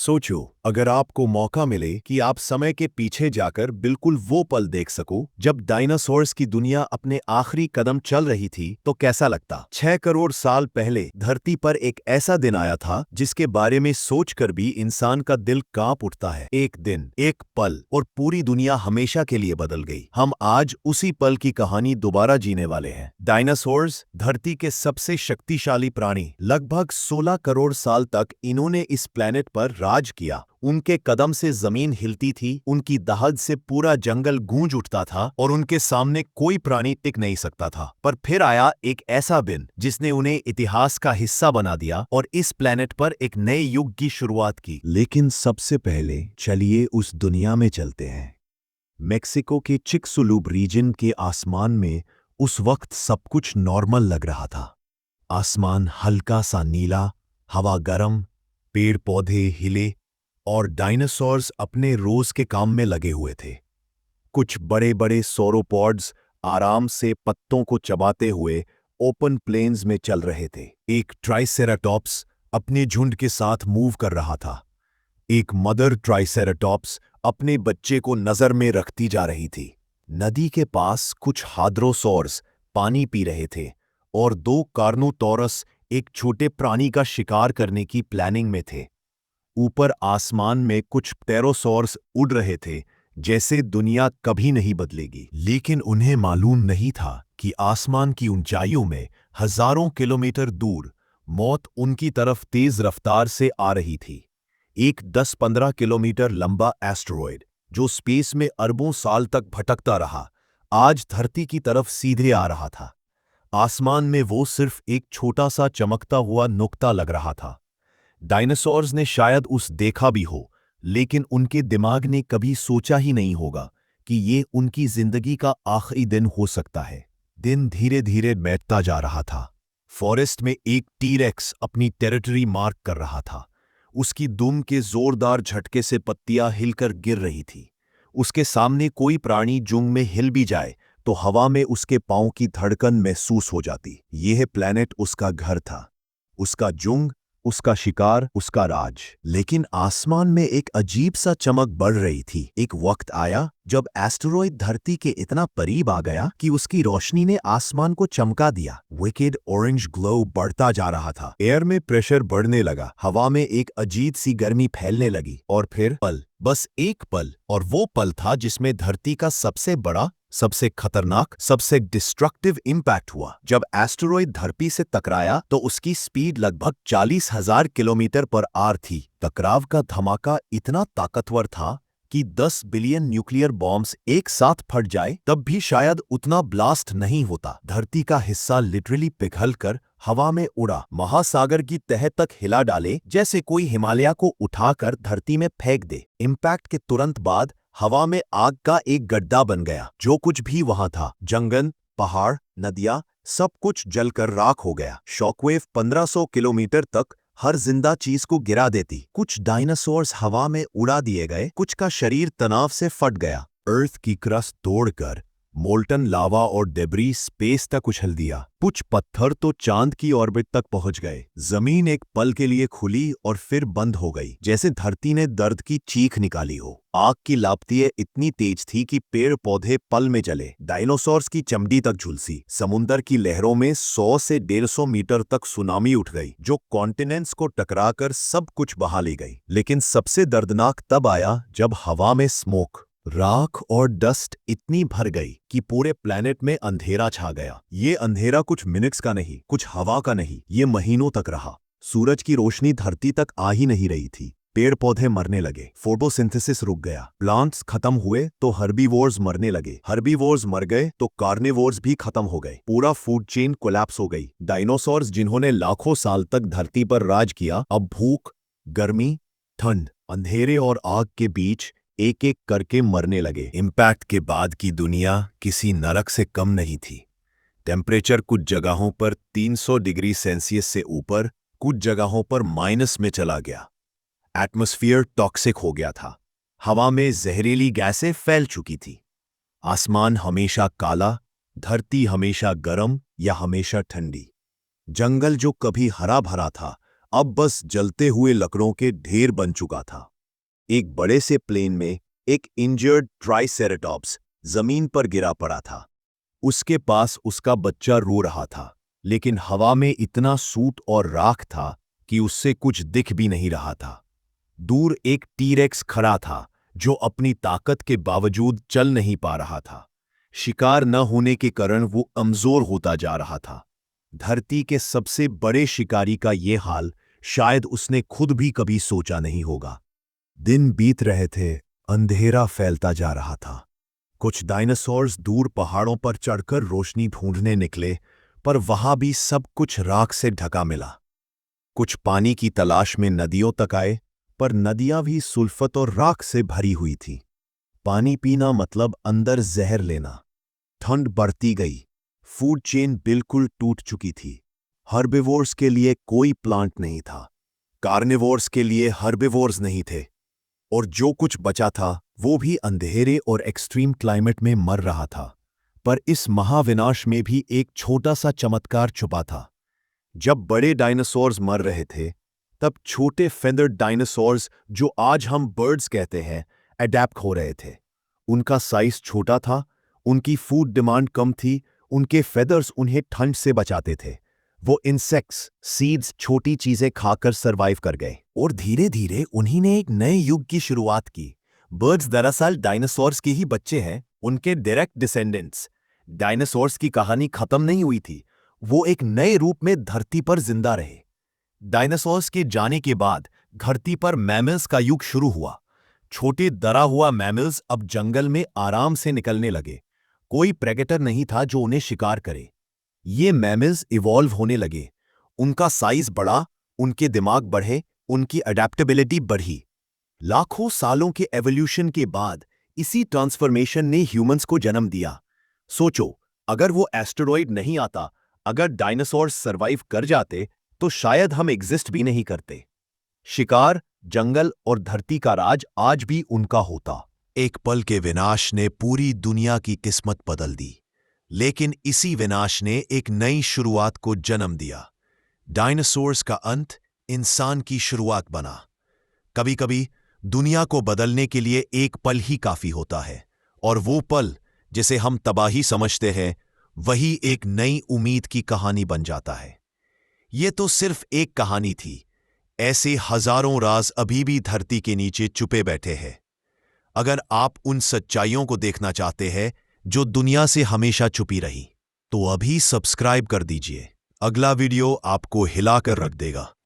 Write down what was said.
सोचो, अगर आपको मौका मिले कि आप समय के पीछे जाकर बिल्कुल वो पल देख सको जब डायनासोर्स की दुनिया अपने आखिरी कदम चल रही थी, तो कैसा लगता। 6 करोड़ साल पहले धरती पर एक ऐसा दिन आया था जिसके बारे में सोचकर भी इंसान का दिल कांप उठता है। एक दिन, एक पल, और पूरी दुनिया हमेशा के लिए बदल गई। हम आज उसी पल की कहानी दोबारा जीने वाले हैं। डायनासोर्स, धरती के सबसे शक्तिशाली प्राणी, लगभग 16 करोड़ साल तक इन्होंने इस प्लेनेट पर राज किया। उनके कदम से जमीन हिलती थी, उनकी दहड़ से पूरा जंगल गूंज उठता था और उनके सामने कोई प्राणी टिक नहीं सकता था। पर फिर आया एक ऐसा दिन जिसने उन्हें इतिहास का हिस्सा बना दिया और इस प्लेनेट पर एक नए युग की शुरुआत की। लेकिन सबसे पहले चलिए उस दुनिया में चलते हैं। मेक्सिको के चिकसुलूब रीजन के आसमान में उस वक्त सब कुछ नॉर्मल लग रहा था। आसमान हल्का सा नीला, हवा गर्म, पेड़ पौधे हिले और डायनासोर्स अपने रोज के काम में लगे हुए थे। कुछ बड़े बड़े सौरोपॉड्स आराम से पत्तों को चबाते हुए ओपन प्लेन्स में चल रहे थे। एक ट्राइसेराटॉप्स अपने झुंड के साथ मूव कर रहा था। एक मदर ट्राइसेराटॉप्स अपने बच्चे को नजर में रखती जा रही थी। नदी के पास कुछ हाद्रोसॉर्स पानी पी रहे थे और दो कार्नोटोरस एक छोटे प्राणी का शिकार करने की प्लानिंग में थे। ऊपर आसमान में कुछ प्टेरोसॉर्स उड़ रहे थे, जैसे दुनिया कभी नहीं बदलेगी। लेकिन उन्हें मालूम नहीं था कि आसमान की ऊंचाइयों में हजारों किलोमीटर दूर मौत उनकी तरफ तेज रफ्तार से आ रही थी। एक 10-15 किलोमीटर लंबा एस्टेरॉयड जो स्पेस में अरबों साल तक भटकता रहा, आज धरती की तरफ सीधे आ रहा था। आसमान में वो सिर्फ एक छोटा सा चमकता हुआ नुक्ता लग रहा था। डायनासोर्स ने शायद उस देखा भी हो, लेकिन उनके दिमाग ने कभी सोचा ही नहीं होगा कि ये उनकी जिंदगी का आखिरी दिन हो सकता है। दिन धीरे धीरे बैठता जा रहा था। फॉरेस्ट में एक टीरेक्स अपनी टेरिटरी मार्क कर रहा था। उसकी दुम के जोरदार झटके से पत्तियां हिलकर गिर रही थी। उसके सामने कोई प्राणी जुंग में हिल भी जाए तो हवा में उसके पांव की धड़कन महसूस हो जाती। यह प्लेनेट उसका घर था, उसका जुंग, उसका शिकार, उसका राज। लेकिन आसमान में एक अजीब सा चमक बढ़ रही थी। एक वक्त आया जब एस्टेरॉयड धरती के इतना करीब आ गया कि उसकी रोशनी ने आसमान को चमका दिया। विकेड ऑरेंज ग्लो बढ़ता जा रहा था। एयर में प्रेशर बढ़ने लगा, हवा में एक अजीब सी गर्मी फैलने लगी। और फिर पल, बस एक पल, और वो पल था जिसमें धरती का सबसे बड़ा, सबसे खतरनाक, सबसे डिस्ट्रक्टिव इंपैक्ट हुआ। जब एस्टेरॉयड धरती से टकराया तो उसकी स्पीड लगभग 40,000 किलोमीटर पर आवर थी। टकराव का धमाका इतना ताकतवर था कि 10 बिलियन न्यूक्लियर बॉम्ब्स एक साथ फट जाए तब भी शायद उतना ब्लास्ट नहीं होता। धरती का हिस्सा लिटरली पिघलकर हवा में उड़ा, महासागर की तह तक हिला डाले, जैसे कोई हिमालय को उठाकर धरती में फेंक दे। इम्पैक्ट के तुरंत बाद हवा में आग का एक गड्ढा बन गया। जो कुछ भी वहां था, जंगल, पहाड़, नदियां, सब कुछ जलकर राख हो गया। शॉकवेव 1500 किलोमीटर तक हर जिंदा चीज को गिरा देती। कुछ डायनासोर्स हवा में उड़ा दिए गए, कुछ का शरीर तनाव से फट गया। अर्थ की क्रस्ट तोड़कर मोल्टन लावा और डेब्री स्पेस तक उछल दिया। कुछ पत्थर तो चांद की ऑर्बिट तक पहुंच गए। जमीन एक पल के लिए खुली और फिर बंद हो गई, जैसे धरती ने दर्द की चीख निकाली हो। आग की लापतियां इतनी तेज थी कि पेड़ पौधे पल में जले, डायनासोर्स की चमड़ी तक झुलसी। समुंदर की लहरों में 100 से 150 मीटर तक सुनामी उठ गई, जो कॉन्टिनेंट्स को टकराकर सब कुछ बहा ले गई। लेकिन सबसे दर्दनाक तब आया जब हवा में स्मोक, राख और डस्ट इतनी भर गई कि पूरे प्लेनेट में अंधेरा छा गया। ये अंधेरा कुछ मिनट्स का नहीं, कुछ हवा का नहीं, ये महीनों तक रहा। सूरज की रोशनी धरती तक आ ही नहीं रही थी। पेड़ पौधे मरने लगे, फोटोसिंथेसिस रुक गया। प्लांट्स खत्म हुए तो हर्बीवोर्स मरने लगे, हर्बीवोर्स मर गए तो कार्निवोर्स भी खत्म हो गए। पूरा फूड चेन कोलैप्स हो गई। डायनासोर्स जिन्होंने लाखों साल तक धरती पर राज किया, अब भूख, गर्मी, ठंड, अंधेरे और आग के बीच एक एक करके मरने लगे। इम्पैक्ट के बाद की दुनिया किसी नरक से कम नहीं थी। टेम्परेचर कुछ जगहों पर 300 डिग्री सेल्सियस से ऊपर, कुछ जगहों पर माइनस में चला गया। एटमॉस्फेयर टॉक्सिक हो गया था। हवा में जहरीली गैसें फैल चुकी थी। आसमान हमेशा काला, धरती हमेशा गर्म या हमेशा ठंडी। जंगल जो कभी हरा भरा था, अब बस जलते हुए लकड़ों के ढेर बन चुका था। एक बड़े से प्लेन में एक इंजर्ड ट्राइसेरेटॉप्स जमीन पर गिरा पड़ा था। उसके पास उसका बच्चा रो रहा था, लेकिन हवा में इतना सूत और राख था कि उससे कुछ दिख भी नहीं रहा था। दूर एक टीरेक्स खड़ा था जो अपनी ताकत के बावजूद चल नहीं पा रहा था। शिकार न होने के कारण वो कमजोर होता जा रहा था। धरती के सबसे बड़े शिकारी का ये हाल शायद उसने खुद भी कभी सोचा नहीं होगा। दिन बीत रहे थे, अंधेरा फैलता जा रहा था। कुछ डायनासोर्स दूर पहाड़ों पर चढ़कर रोशनी ढूंढने निकले, पर वहां भी सब कुछ राख से ढका मिला। कुछ पानी की तलाश में नदियों तक आए, पर नदियां भी सुल्फत और राख से भरी हुई थी। पानी पीना मतलब अंदर जहर लेना। ठंड बढ़ती गई। फूड चेन बिल्कुल टूट चुकी थी। हर्बिवोर्स के लिए कोई प्लांट नहीं था, कार्निवोर्स के लिए हर्बिवोर्स नहीं थे, और जो कुछ बचा था वो भी अंधेरे और एक्सट्रीम क्लाइमेट में मर रहा था। पर इस महाविनाश में भी एक छोटा सा चमत्कार छुपा था। जब बड़े डायनासोर्स मर रहे थे, तब छोटे फेदर्ड डायनासोर्स, जो आज हम बर्ड्स कहते हैं, अडैप्ट हो रहे थे। उनका साइज छोटा था, उनकी फूड डिमांड कम थी, उनके फेदर्स उन्हें ठंड से बचाते थे। वो इंसेक्ट्स, सीड्स, छोटी चीजें खाकर सरवाइव कर गए, और धीरे धीरे उन्हीं ने एक नए युग की शुरुआत की। बर्ड्स दरअसल डायनासोर्स के ही बच्चे हैं, उनके डायरेक्ट डिसेंडेंट्स। डायनासोर्स की कहानी खत्म नहीं हुई थी, वो एक नए रूप में धरती पर जिंदा रहे। डायनासोर्स के जाने के बाद धरती पर मैमल्स का युग शुरू हुआ। छोटे डरा हुआ मैमल्स अब जंगल में आराम से निकलने लगे। कोई प्रेडेटर नहीं था जो उन्हें शिकार करे। ये मैमल्स इवॉल्व होने लगे। उनका साइज बढ़ा, उनके दिमाग बढ़े, उनकी अडेप्टेबिलिटी बढ़ी। लाखों सालों के एवोल्यूशन के बाद इसी ट्रांसफॉर्मेशन ने ह्यूमंस को जन्म दिया। सोचो, अगर वो एस्टेरॉइड नहीं आता, अगर डायनासोर्स सरवाइव कर जाते, तो शायद हम एग्जिस्ट भी नहीं करते। शिकार, जंगल और धरती का राज आज भी उनका होता। एक पल के विनाश ने पूरी दुनिया की किस्मत बदल दी, लेकिन इसी विनाश ने एक नई शुरुआत को जन्म दिया। डायनासोर्स का अंत इंसान की शुरुआत बना। कभी कभी दुनिया को बदलने के लिए एक पल ही काफी होता है, और वो पल जिसे हम तबाही समझते हैं, वही एक नई उम्मीद की कहानी बन जाता है। ये तो सिर्फ एक कहानी थी। ऐसे हजारों राज अभी भी धरती के नीचे छुपे बैठे हैं। अगर आप उन सच्चाइयों को देखना चाहते हैं जो दुनिया से हमेशा छुपी रही, तो अभी सब्सक्राइब कर दीजिए। अगला वीडियो आपको हिलाकर रख देगा।